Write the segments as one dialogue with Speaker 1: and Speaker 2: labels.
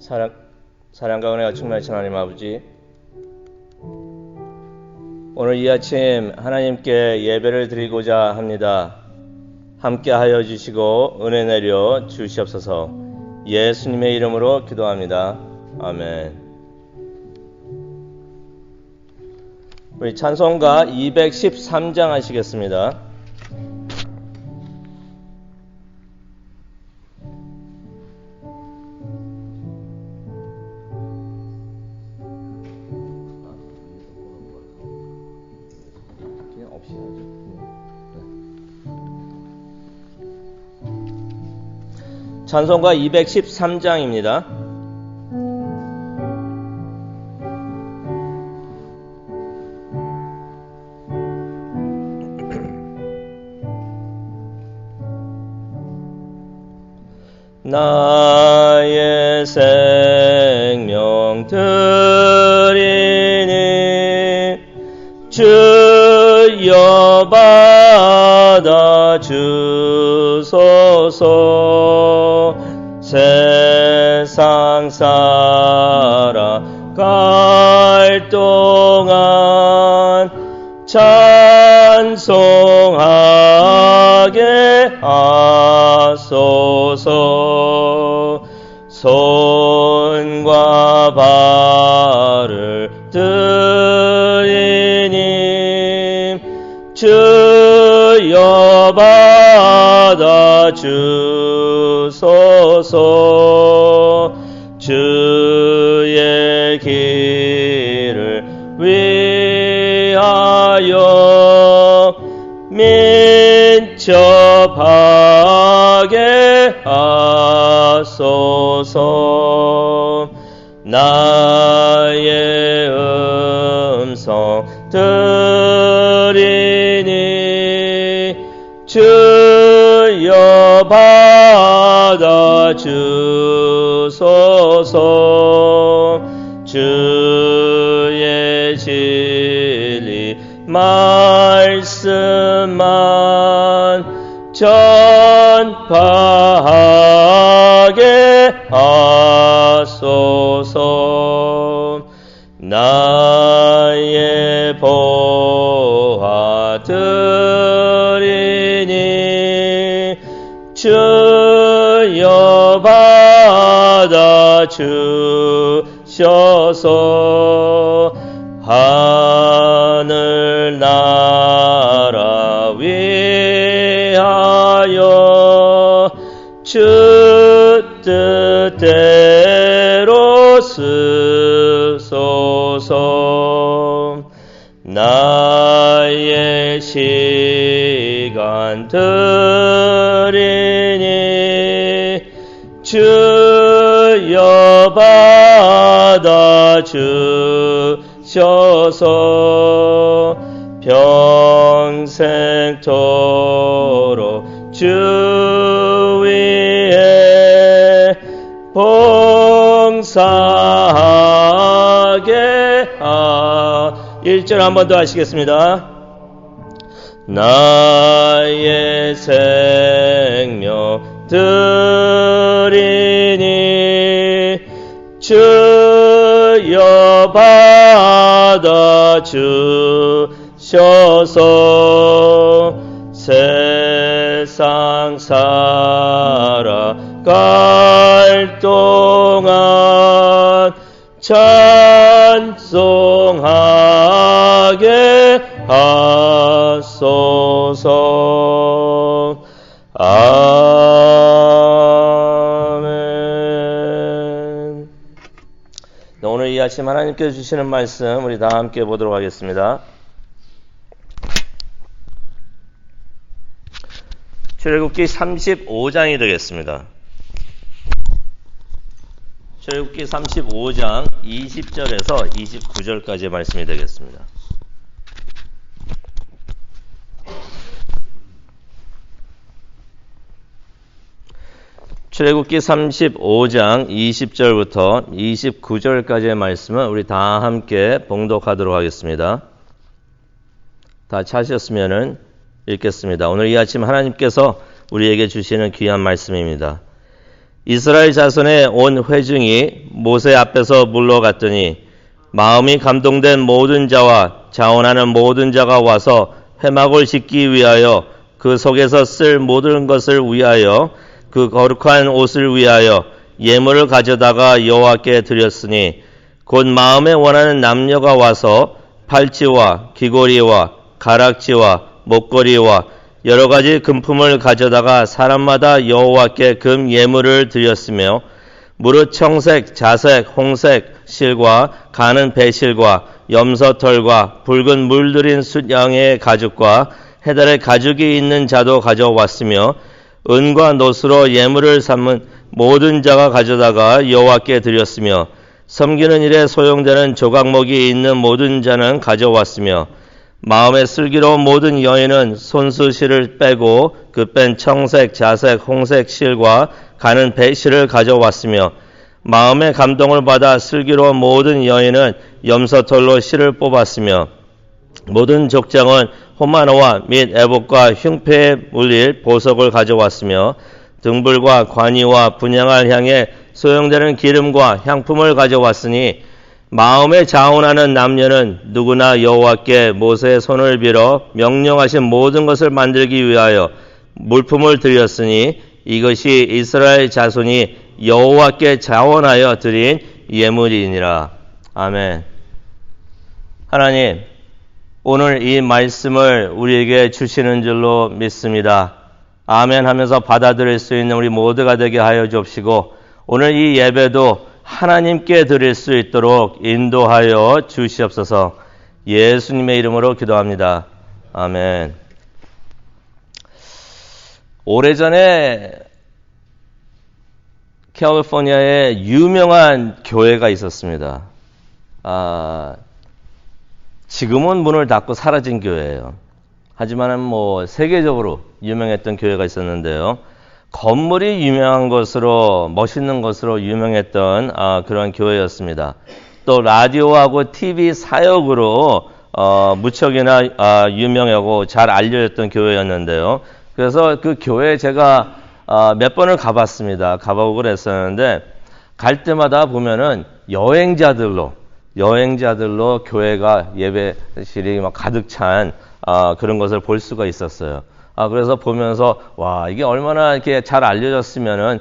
Speaker 1: 사랑과 은혜가 충만하신 하나님 아버지, 오늘 이 아침 하나님께 예배를 드리고자 합니다. 함께 하여 주시고 은혜 내려 주시옵소서. 예수님의 이름으로 기도합니다. 아멘. 우리 찬송가 213장 하시겠습니다. 찬송가 213장입니다. 나의 생명 드리니 주여 받아 주소서. 세상 살아갈 동안 찬송하게 하소서. 손과 발을 드리니 주여 받아 주소서. 주의 길을 위하여 민첩하게 하소서. 나의 음성 들으니 주여 받아 주소서. 주의 진리 말씀만 전파하게 하소서. 나의 보화 드리니 주여 받아 주셔서. 하늘 나라 위하여 주 뜻대로 쓰소서. 나의 시간 드리니 주여 받아 주셔서. 평생토록 주 위에 봉사하게 1절 한 번 더 하시겠습니다. 나의 생명 드리니 주여 받아 주셔서. 세상 살아갈 동안 찬송하게 하소서. 아멘. 오늘 이 아침 하나님께서 주시는 말씀 우리 다 함께 보도록 하겠습니다. 출애굽기 35장이 되겠습니다. 출애굽기 35장 20절에서 29절까지의 말씀이 되겠습니다. 출애굽기 35장 20절부터 29절까지의 말씀은 우리 다 함께 봉독하도록 하겠습니다. 다 이스라엘 자손의 온 회중이 모세 앞에서 물러갔더니 마음이 감동된 모든 자와 자원하는 모든 자가 와서 회막을 짓기 위하여 그 속에서 쓸 모든 것을 위하여 그 거룩한 옷을 위하여 예물을 가져다가 여호와께 드렸으니 곧 마음에 원하는 남녀가 와서 팔찌와 귀고리와 가락지와 목걸이와 여러 가지 금품을 가져다가 사람마다 여호와께 금 예물을 드렸으며 무릇 청색, 자색, 홍색 실과 가는 배실과 염소털과 붉은 물들인 숫양의 가죽과 해달의 가죽이 있는 자도 가져왔으며 은과 노스로 예물을 삼은 모든 자가 가져다가 여호와께 드렸으며 섬기는 일에 소용되는 조각목이 있는 모든 자는 가져왔으며 마음에 슬기로운 모든 여인은 손수실을 빼고 그 뺀 청색, 자색, 홍색 실과 가는 배실을 가져왔으며 마음의 감동을 받아 슬기로운 모든 여인은 염소털로 실을 뽑았으며 모든 족장은 호마노와 및 에봇과 흉패에 물릴 보석을 가져왔으며 등불과 관이와 분향할 향에 소용되는 기름과 향품을 가져왔으니 마음에 자원하는 남녀는 누구나 여호와께 모세의 손을 빌어 명령하신 모든 것을 만들기 위하여 물품을 드렸으니 이것이 이스라엘 자손이 여호와께 자원하여 드린 예물이니라. 아멘. 하나님, 오늘 이 말씀을 우리에게 주시는 줄로 믿습니다. 아멘 하면서 받아들일 수 있는 우리 모두가 되게 하여 주옵시고 오늘 이 예배도 하나님께 드릴 수 있도록 인도하여 주시옵소서. 예수님의 이름으로 기도합니다. 아멘. 오래전에 캘리포니아에 유명한 교회가 있었습니다. 지금은 문을 닫고 사라진 교회예요. 하지만 세계적으로 유명했던 교회가 있었는데요. 건물이 유명한 것으로, 멋있는 것으로 유명했던 그런 교회였습니다. 또 라디오하고 TV 사역으로 무척이나 유명하고 잘 알려졌던 교회였는데요. 그래서 그 교회에 제가 몇 번을 가봤습니다. 가보고 그랬었는데 갈 때마다 보면은 여행자들로 교회가 예배실이 막 가득 찬 그런 것을 볼 수가 있었어요. 그래서 보면서 와, 이게 얼마나 이렇게 잘 알려졌으면은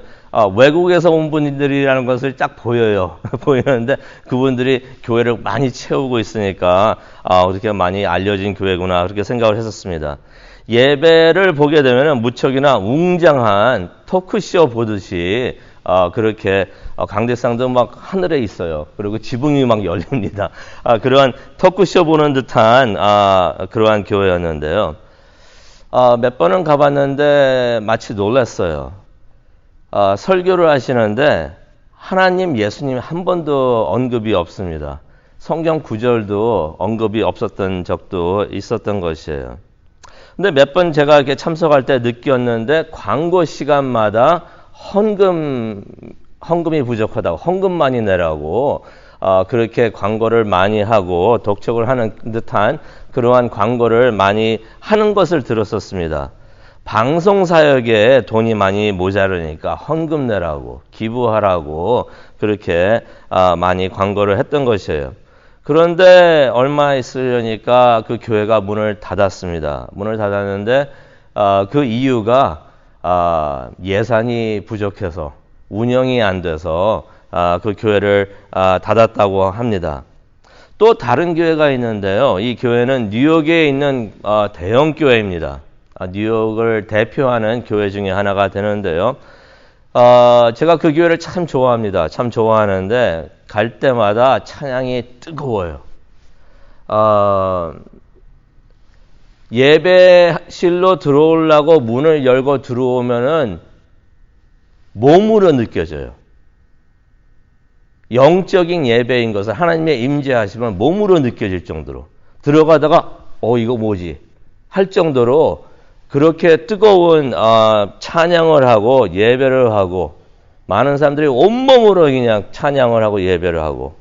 Speaker 1: 외국에서 온 분들이라는 것을 딱 보여요. 보이는데 그분들이 교회를 많이 채우고 있으니까 그렇게 많이 알려진 교회구나 그렇게 생각을 했었습니다. 예배를 보게 되면은 무척이나 웅장한 토크쇼 보듯이 그렇게 강대상도 막 하늘에 있어요. 그리고 지붕이 막 열립니다. 그러한 토크쇼 보는 듯한 그러한 교회였는데요. 몇 번은 가봤는데 마치 놀랐어요. 설교를 하시는데 하나님, 예수님 한 번도 언급이 없습니다. 성경 구절도 언급이 없었던 적도 있었던 것이에요. 근데 몇 번 제가 이렇게 참석할 때 느꼈는데 광고 시간마다 헌금이 부족하다고, 헌금 많이 내라고 그렇게 광고를 많이 하고 독촉을 하는 듯한 그러한 광고를 많이 하는 것을 들었었습니다. 방송사역에 돈이 많이 모자르니까 헌금 내라고, 기부하라고 그렇게 많이 광고를 했던 것이에요. 그런데 얼마 있으려니까 그 교회가 문을 닫았습니다. 문을 닫았는데 그 이유가 예산이 부족해서, 운영이 안 돼서 그 교회를 닫았다고 합니다. 또 다른 교회가 있는데요. 이 교회는 뉴욕에 있는 대형 교회입니다. 뉴욕을 대표하는 교회 중에 하나가 되는데요. 제가 그 교회를 참 좋아합니다. 참 좋아하는데 갈 때마다 찬양이 뜨거워요. 예배실로 들어오려고 문을 열고 들어오면은 몸으로 느껴져요. 영적인 예배인 것을 하나님의 임재하시면 몸으로 느껴질 정도로 들어가다가 이거 뭐지? 할 정도로 그렇게 뜨거운 찬양을 하고 예배를 하고 많은 사람들이 온몸으로 그냥 찬양을 하고 예배를 하고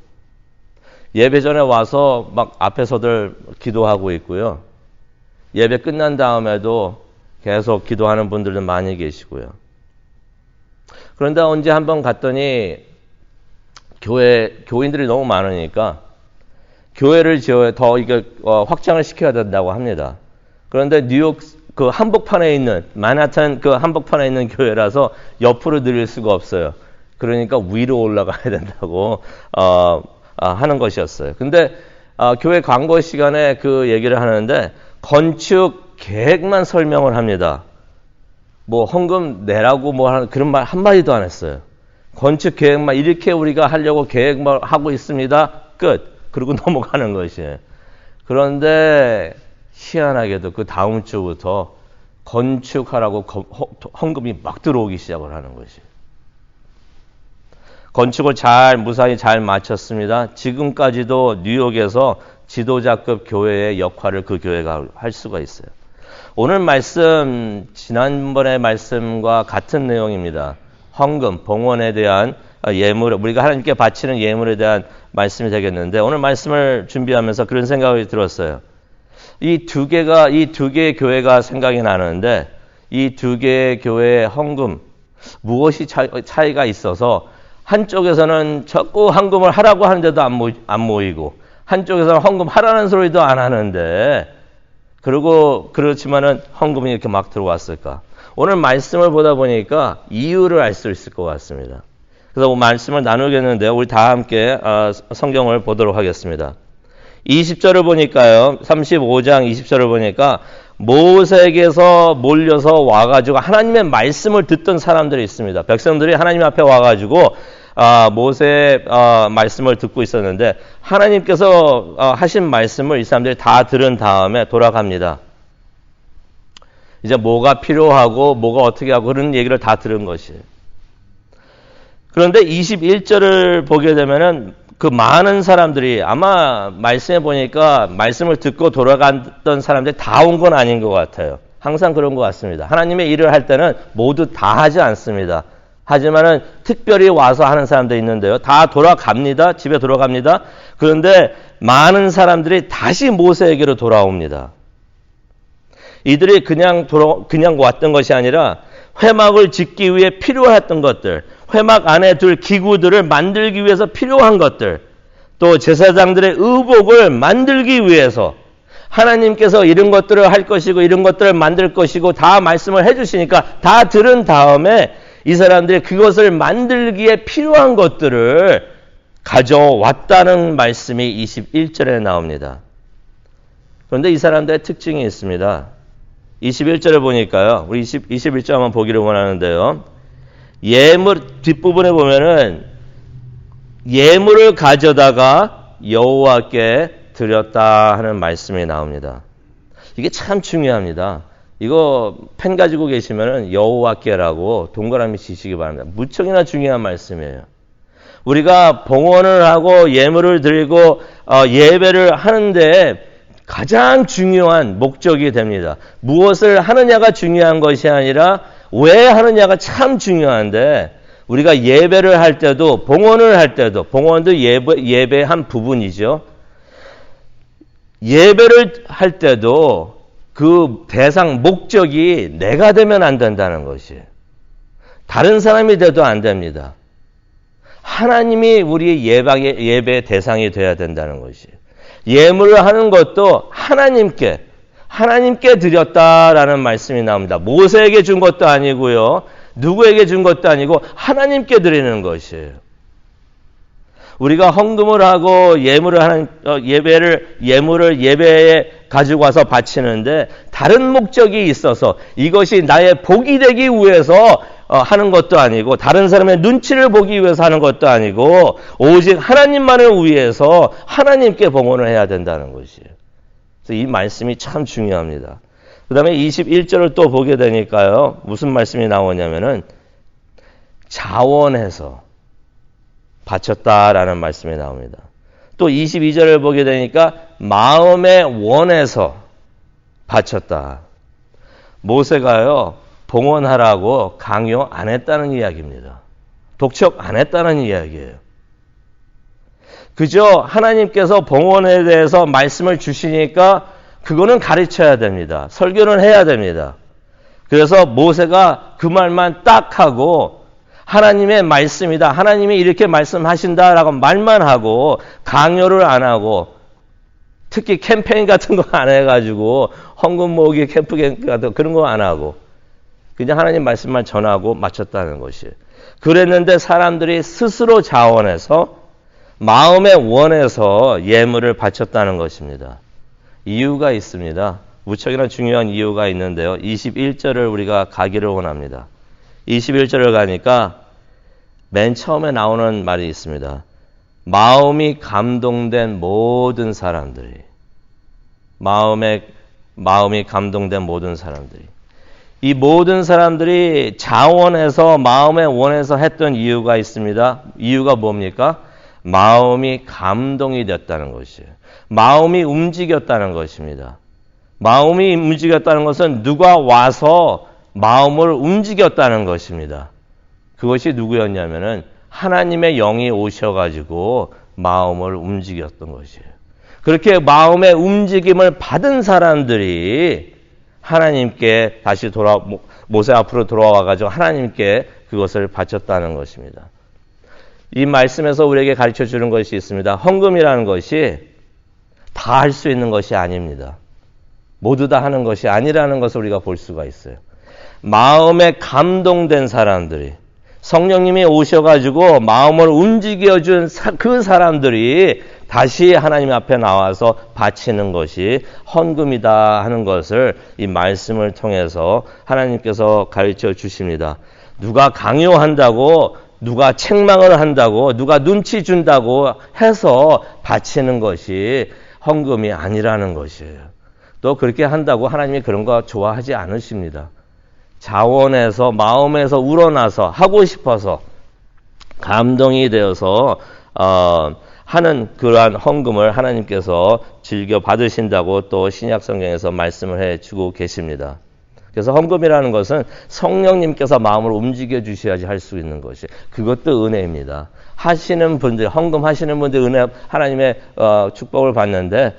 Speaker 1: 예배 전에 와서 막 앞에서들 기도하고 있고요. 예배 끝난 다음에도 계속 기도하는 분들도 많이 계시고요. 그런데 언제 한번 갔더니 교인들이 너무 많으니까 교회를 더 이게 확장을 시켜야 된다고 합니다. 그런데 뉴욕 그 한복판에 있는 만하탄 그 한복판에 있는 교회라서 옆으로 늘릴 수가 없어요. 그러니까 위로 올라가야 된다고 하는 것이었어요. 근데 교회 광고 시간에 그 얘기를 하는데 건축 계획만 설명을 합니다. 뭐 헌금 내라고 뭐 하는 그런 말 한마디도 안 했어요. 건축 계획만 이렇게 우리가 하려고 계획만 하고 있습니다. 끝. 그리고 넘어가는 것이에요. 그런데 희한하게도 그 다음 주부터 건축하라고 헌금이 막 들어오기 시작을 하는 것이에요. 건축을 무사히 잘 마쳤습니다. 지금까지도 뉴욕에서 지도자급 교회의 역할을 그 교회가 할 수가 있어요. 오늘 말씀, 지난번의 말씀과 같은 내용입니다. 헌금, 봉헌에 대한 예물, 우리가 하나님께 바치는 예물에 대한 말씀이 되겠는데, 오늘 말씀을 준비하면서 그런 생각이 들었어요. 이 두 개의 교회가 생각이 나는데, 이 두 개의 교회의 헌금, 무엇이 차이가 있어서, 한쪽에서는 자꾸 헌금을 하라고 하는데도 안 모이고, 한쪽에서는 헌금 하라는 소리도 안 하는데, 그렇지만은 헌금이 이렇게 막 들어왔을까? 오늘 말씀을 보다 보니까 이유를 알 수 있을 것 같습니다. 그래서 말씀을 나누겠는데요. 우리 다 함께 성경을 보도록 하겠습니다. 20절을 보니까요. 35장 20절을 보니까 모세에게서 몰려서 와가지고 하나님의 말씀을 듣던 사람들이 있습니다. 백성들이 하나님 앞에 와가지고 모세의 말씀을 듣고 있었는데 하나님께서 하신 말씀을 이 사람들이 다 들은 다음에 돌아갑니다. 이제 뭐가 필요하고 뭐가 어떻게 하고 그런 얘기를 다 들은 것이에요. 그런데 21절을 보게 되면은 그 많은 사람들이 아마 말씀해 보니까 말씀을 듣고 돌아갔던 사람들이 다 온 건 아닌 것 같아요. 항상 그런 것 같습니다. 하나님의 일을 할 때는 모두 다 하지 않습니다. 하지만은 특별히 와서 하는 사람도 있는데요. 다 돌아갑니다. 집에 돌아갑니다. 그런데 많은 사람들이 다시 모세에게로 돌아옵니다. 이들이 그냥 왔던 것이 아니라 회막을 짓기 위해 필요했던 것들, 회막 안에 둘 기구들을 만들기 위해서 필요한 것들, 또 제사장들의 의복을 만들기 위해서 하나님께서 이런 것들을 할 것이고 이런 것들을 만들 것이고 다 말씀을 해주시니까 다 들은 다음에 이 사람들이 그것을 만들기에 필요한 것들을 가져왔다는 말씀이 21절에 나옵니다. 그런데 이 사람들의 특징이 있습니다. 21절을 보니까요. 우리 21절 한번 보기를 원하는데요. 뒷부분에 보면은 예물을 가져다가 여호와께 드렸다 하는 말씀이 나옵니다. 이게 참 중요합니다. 이거 펜 가지고 계시면은 여호와께라고 동그라미 치시기 바랍니다. 무척이나 중요한 말씀이에요. 우리가 봉헌을 하고 예물을 드리고 예배를 하는데 가장 중요한 목적이 됩니다. 무엇을 하느냐가 중요한 것이 아니라 왜 하느냐가 참 중요한데 우리가 예배를 할 때도 봉헌을 할 때도 봉헌도 예배의 한 부분이죠. 예배를 할 때도 그 대상 목적이 내가 되면 안 된다는 것이에요. 다른 사람이 돼도 안 됩니다. 하나님이 우리의 예배의 대상이 돼야 된다는 것이에요. 예물을 하는 것도 하나님께 드렸다라는 말씀이 나옵니다. 모세에게 준 것도 아니고요. 누구에게 준 것도 아니고 하나님께 드리는 것이에요. 우리가 헌금을 하고 예물을 예배에 가지고 와서 바치는데 다른 목적이 있어서 이것이 나의 복이 되기 위해서 하는 것도 아니고 다른 사람의 눈치를 보기 위해서 하는 것도 아니고 오직 하나님만을 위해서 하나님께 봉헌을 해야 된다는 것이에요. 그래서 이 말씀이 참 중요합니다. 그 다음에 21절을 또 보게 되니까요. 무슨 말씀이 나오냐면은 자원해서 바쳤다라는 말씀이 나옵니다. 또 22절을 보게 되니까 마음에 원해서 바쳤다. 모세가요. 봉헌하라고 강요 안 했다는 이야기입니다. 독촉 안 했다는 이야기예요. 그저 하나님께서 봉헌에 대해서 말씀을 주시니까 그거는 가르쳐야 됩니다. 설교는 해야 됩니다. 그래서 모세가 그 말만 딱 하고 하나님의 말씀이다. 하나님이 이렇게 말씀하신다라고 말만 하고 강요를 안 하고 특히 캠페인 같은 거 안 해가지고 헌금 모으기 캠프 같은 그런 거 안 하고 그냥 하나님 말씀만 전하고 마쳤다는 것이에요. 그랬는데 사람들이 스스로 자원해서 마음에 원해서 예물을 바쳤다는 것입니다. 이유가 있습니다. 무척이나 중요한 이유가 있는데요. 21절을 우리가 가기를 원합니다. 21절을 가니까 맨 처음에 나오는 말이 있습니다. 마음이 감동된 모든 사람들이. 마음이 감동된 모든 사람들이. 이 모든 사람들이 자원해서 마음에 원해서 했던 이유가 있습니다. 이유가 뭡니까? 마음이 감동이 됐다는 것이에요. 마음이 움직였다는 것입니다. 마음이 움직였다는 것은 누가 와서 마음을 움직였다는 것입니다. 그것이 누구였냐면은 하나님의 영이 오셔가지고 마음을 움직였던 것이에요. 그렇게 마음의 움직임을 받은 사람들이 하나님께 다시 모세 앞으로 돌아와가지고 하나님께 그것을 바쳤다는 것입니다. 이 말씀에서 우리에게 가르쳐 주는 것이 있습니다. 헌금이라는 것이 다 할 수 있는 것이 아닙니다. 모두 다 하는 것이 아니라는 것을 우리가 볼 수가 있어요. 마음에 감동된 사람들이 성령님이 오셔가지고 마음을 움직여준 그 사람들이 다시 하나님 앞에 나와서 바치는 것이 헌금이다 하는 것을 이 말씀을 통해서 하나님께서 가르쳐 주십니다. 누가 강요한다고, 누가 책망을 한다고, 누가 눈치 준다고 해서 바치는 것이 헌금이 아니라는 것이에요. 또 그렇게 한다고 하나님이 그런 거 좋아하지 않으십니다. 자원해서 마음에서 우러나서 하고 싶어서 감동이 되어서 하는 그러한 헌금을 하나님께서 즐겨 받으신다고 또 신약 성경에서 말씀을 해주고 계십니다. 그래서 헌금이라는 것은 성령님께서 마음을 움직여 주셔야지 할 수 있는 것이 그것도 은혜입니다. 하시는 분들 헌금 하시는 분들 은혜 하나님의 축복을 받는데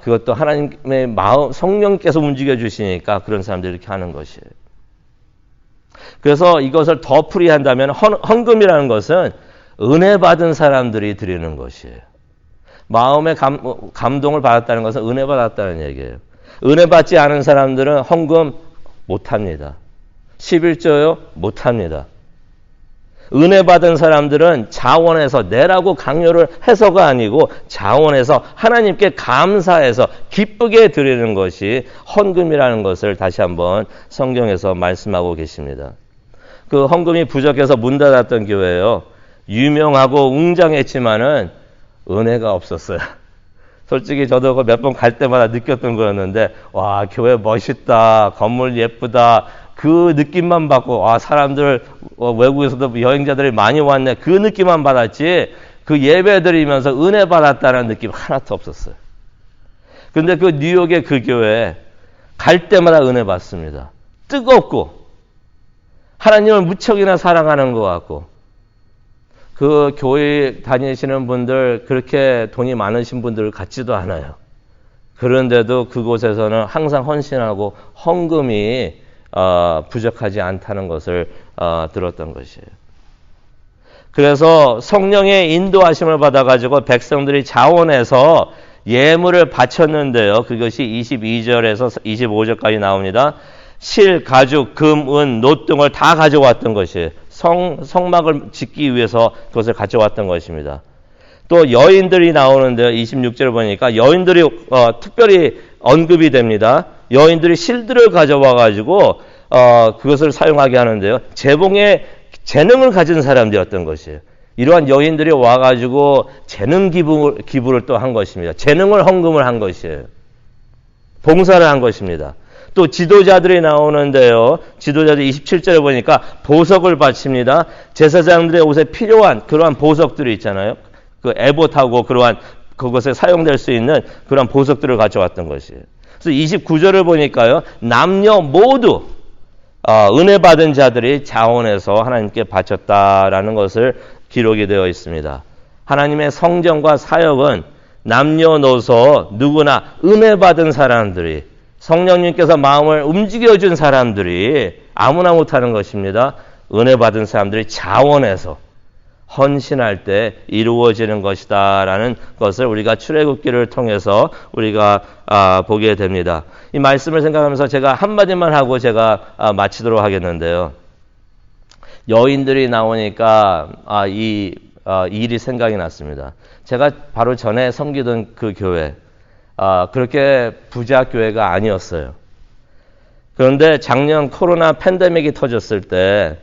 Speaker 1: 그것도 하나님의 마음 성령께서 움직여 주시니까 그런 사람들이 이렇게 하는 것이에요. 그래서 이것을 더 풀이한다면 헌금이라는 것은 은혜 받은 사람들이 드리는 것이에요. 마음의 감동을 받았다는 것은 은혜 받았다는 얘기예요. 은혜 받지 않은 사람들은 헌금 못합니다. 11조요? 못합니다. 은혜 받은 사람들은 자원해서 내라고 강요를 해서가 아니고 자원해서 하나님께 감사해서 기쁘게 드리는 것이 헌금이라는 것을 다시 한번 성경에서 말씀하고 계십니다. 그 헌금이 부족해서 문 닫았던 교회예요. 유명하고 웅장했지만은 은혜가 없었어요. 솔직히 저도 몇 번 갈 때마다 느꼈던 거였는데 와 교회 멋있다, 건물 예쁘다 그 느낌만 받고 와 사람들 외국에서도 여행자들이 많이 왔네 그 느낌만 받았지 그 예배 드리면서 은혜 받았다는 느낌 하나도 없었어요. 근데 그 뉴욕의 그 교회 갈 때마다 은혜 받습니다. 뜨겁고 하나님을 무척이나 사랑하는 것 같고 그 교회 다니시는 분들 그렇게 돈이 많으신 분들 같지도 않아요. 그런데도 그곳에서는 항상 헌신하고 헌금이 부족하지 않다는 것을 들었던 것이에요. 그래서 성령의 인도하심을 받아가지고 백성들이 자원해서 예물을 바쳤는데요. 그것이 22절에서 25절까지 나옵니다. 실, 가죽, 금, 은, 놋 등을 다 가져왔던 것이에요. 성막을 짓기 위해서 그것을 가져왔던 것입니다. 또 여인들이 나오는데요. 26절을 보니까 여인들이 특별히 언급이 됩니다. 여인들이 실들을 가져와가지고 그것을 사용하게 하는데요. 재봉의 재능을 가진 사람들이었던 것이에요. 이러한 여인들이 와가지고 재능 기부를 또 한 것입니다. 재능을 헌금을 한 것이에요. 봉사를 한 것입니다. 또 지도자들이 나오는데요. 지도자들 27절에 보니까 보석을 바칩니다. 제사장들의 옷에 필요한 그러한 보석들이 있잖아요. 그 에봇하고 그러한 그것에 사용될 수 있는 그러한 보석들을 가져왔던 것이에요. 그래서 29절을 보니까요. 남녀 모두 은혜 받은 자들이 자원해서 하나님께 바쳤다라는 것을 기록이 되어 있습니다. 하나님의 성전과 사역은 남녀노소 누구나 은혜 받은 사람들이 성령님께서 마음을 움직여준 사람들이 아무나 못하는 것입니다. 은혜 받은 사람들이 자원해서 헌신할 때 이루어지는 것이다라는 것을 우리가 출애굽기를 통해서 우리가 보게 됩니다. 이 말씀을 생각하면서 제가 한마디만 하고 제가 마치도록 하겠는데요. 여인들이 나오니까 이 일이 생각이 났습니다. 제가 바로 전에 섬기던 그 교회, 그렇게 부자 교회가 아니었어요. 그런데 작년 코로나 팬데믹이 터졌을 때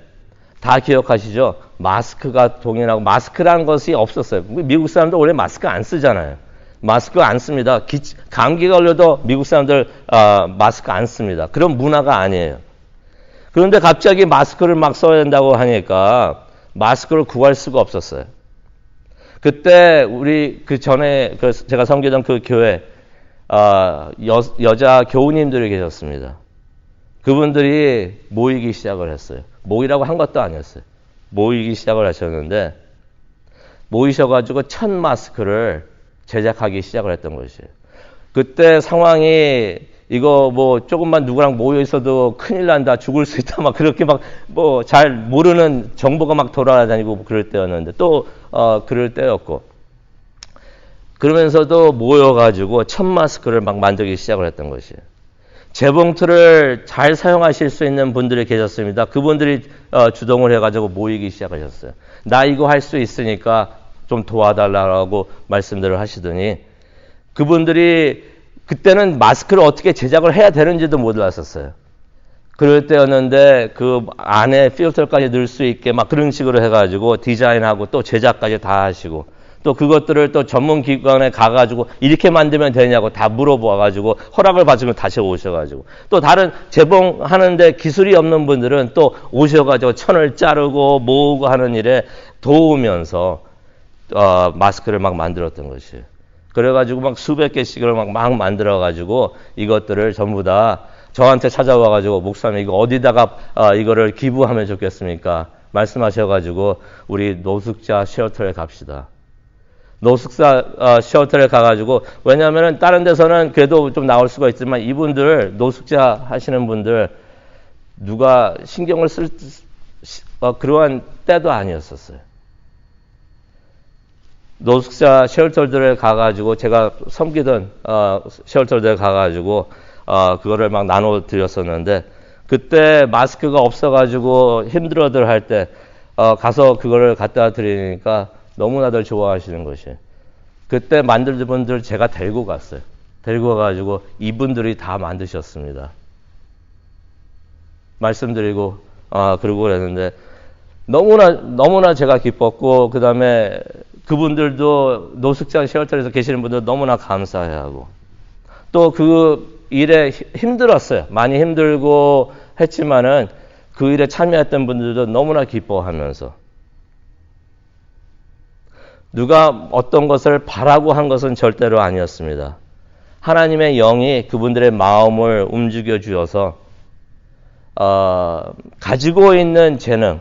Speaker 1: 다 기억하시죠? 마스크가 동일하고 마스크라는 것이 없었어요. 미국 사람들 원래 마스크 안 쓰잖아요. 마스크 안 씁니다. 감기 걸려도 미국 사람들 마스크 안 씁니다. 그런 문화가 아니에요. 그런데 갑자기 마스크를 막 써야 된다고 하니까 마스크를 구할 수가 없었어요. 그때 우리 그 전에 제가 섬기던 그 교회 여자 교우님들이 계셨습니다. 그분들이 모이기 시작을 했어요. 모이라고 한 것도 아니었어요. 모이기 시작을 하셨는데 모이셔가지고 첫 마스크를 제작하기 시작을 했던 것이에요. 그때 상황이 이거 뭐 조금만 누구랑 모여 있어도 큰일 난다, 죽을 수 있다, 막 그렇게 막 뭐 잘 모르는 정보가 막 돌아다니고 그럴 때였는데 또 그럴 때였고 그러면서도 모여가지고 첫 마스크를 막 만들기 시작을 했던 것이에요. 재봉틀을 잘 사용하실 수 있는 분들이 계셨습니다. 그분들이 주동을 해가지고 모이기 시작하셨어요. 나 이거 할 수 있으니까 좀 도와달라고 말씀들을 하시더니 그분들이 그때는 마스크를 어떻게 제작을 해야 되는지도 몰랐었어요. 그럴 때였는데 그 안에 필터까지 넣을 수 있게 막 그런 식으로 해가지고 디자인하고 또 제작까지 다 하시고 또 그것들을 또 전문 기관에 가가지고 이렇게 만들면 되냐고 다 물어봐가지고 허락을 받으면 다시 오셔가지고 또 다른 재봉하는데 기술이 없는 분들은 또 오셔가지고 천을 자르고 모으고 하는 일에 도우면서 마스크를 막 만들었던 것이에요. 그래가지고 막 수백 개씩을 막 만들어가지고 이것들을 전부 다 저한테 찾아와가지고 목사님 이거 어디다가 이거를 기부하면 좋겠습니까? 말씀하셔가지고 우리 노숙자 쉘터에 갑시다. 노숙자 쉘터에 가가지고 왜냐하면 다른 데서는 그래도 좀 나올 수가 있지만 이분들 노숙자 하시는 분들 누가 신경을 쓸 그러한 때도 아니었었어요. 노숙자 쉘터들에 가가지고 제가 섬기던 쉘터들에 가가지고 그거를 막 나눠 드렸었는데 그때 마스크가 없어가지고 힘들어들 할 때 가서 그거를 갖다 드리니까 너무나들 좋아하시는 것이에요. 그때 만들던 분들 제가 데리고 갔어요. 데리고 가가지고 이분들이 다 만드셨습니다. 말씀드리고 그러고 그랬는데 너무나 제가 기뻤고 그 다음에 그분들도 노숙자 쉘터에서 계시는 분들 너무나 감사해하고 또 그 일에 힘들었어요. 많이 힘들고 했지만은 그 일에 참여했던 분들도 너무나 기뻐하면서 누가 어떤 것을 바라고 한 것은 절대로 아니었습니다. 하나님의 영이 그분들의 마음을 움직여 주어서 가지고 있는 재능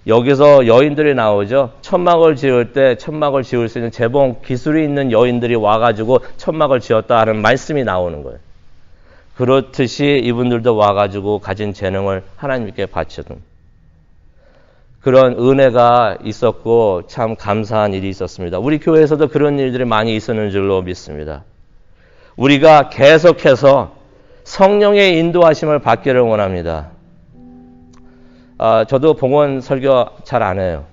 Speaker 1: 여기서 여인들이 나오죠. 천막을 지을 때 천막을 지을 수 있는 재봉 기술이 있는 여인들이 와가지고 천막을 지었다 하는 말씀이 나오는 거예요. 그렇듯이 이분들도 와가지고 가진 재능을 하나님께 바쳐둔 그런 은혜가 있었고 참 감사한 일이 있었습니다. 우리 교회에서도 그런 일들이 많이 있었는 줄로 믿습니다. 우리가 계속해서 성령의 인도하심을 받기를 원합니다. 저도 봉헌 설교 잘 안 해요.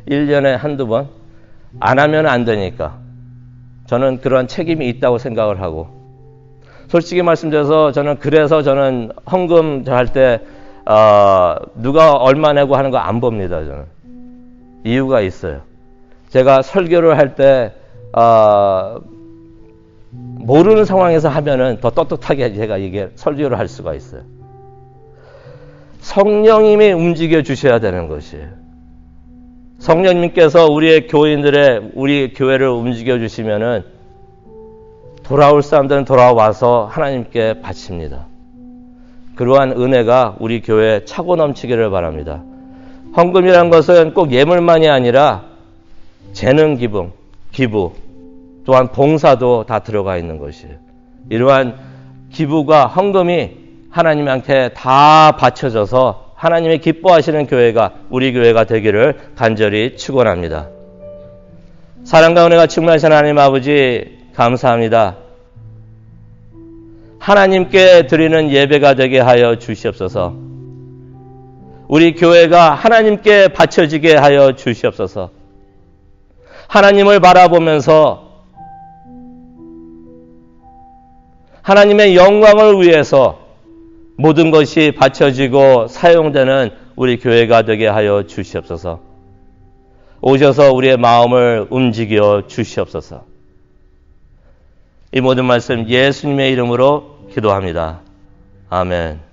Speaker 1: 1년에 한두 번. 안 하면 안 되니까. 저는 그런 책임이 있다고 생각을 하고. 솔직히 말씀드려서 그래서 저는 헌금 할 때 누가 얼마 내고 하는 거 안 봅니다. 저는. 이유가 있어요. 제가 설교를 할 때 모르는 상황에서 하면은 더 떳떳하게 제가 이게 설교를 할 수가 있어요. 성령님이 움직여 주셔야 되는 것이에요. 성령님께서 우리 교회를 움직여 주시면은 돌아올 사람들은 돌아와서 하나님께 바칩니다. 그러한 은혜가 우리 교회에 차고 넘치기를 바랍니다. 헌금이라는 것은 꼭 예물만이 아니라 재능 기부, 또한 봉사도 다 들어가 있는 것이에요. 이러한 기부가 헌금이 하나님한테 다 바쳐져서 하나님의 기뻐하시는 교회가 우리 교회가 되기를 간절히 축원합니다. 사랑과 은혜가 충만하신 하나님 아버지 감사합니다. 하나님께 드리는 예배가 되게 하여 주시옵소서. 우리 교회가 하나님께 바쳐지게 하여 주시옵소서. 하나님을 바라보면서 하나님의 영광을 위해서 모든 것이 바쳐지고 사용되는 우리 교회가 되게 하여 주시옵소서. 오셔서 우리의 마음을 움직여 주시옵소서. 이 모든 말씀 예수님의 이름으로 기도합니다. 아멘.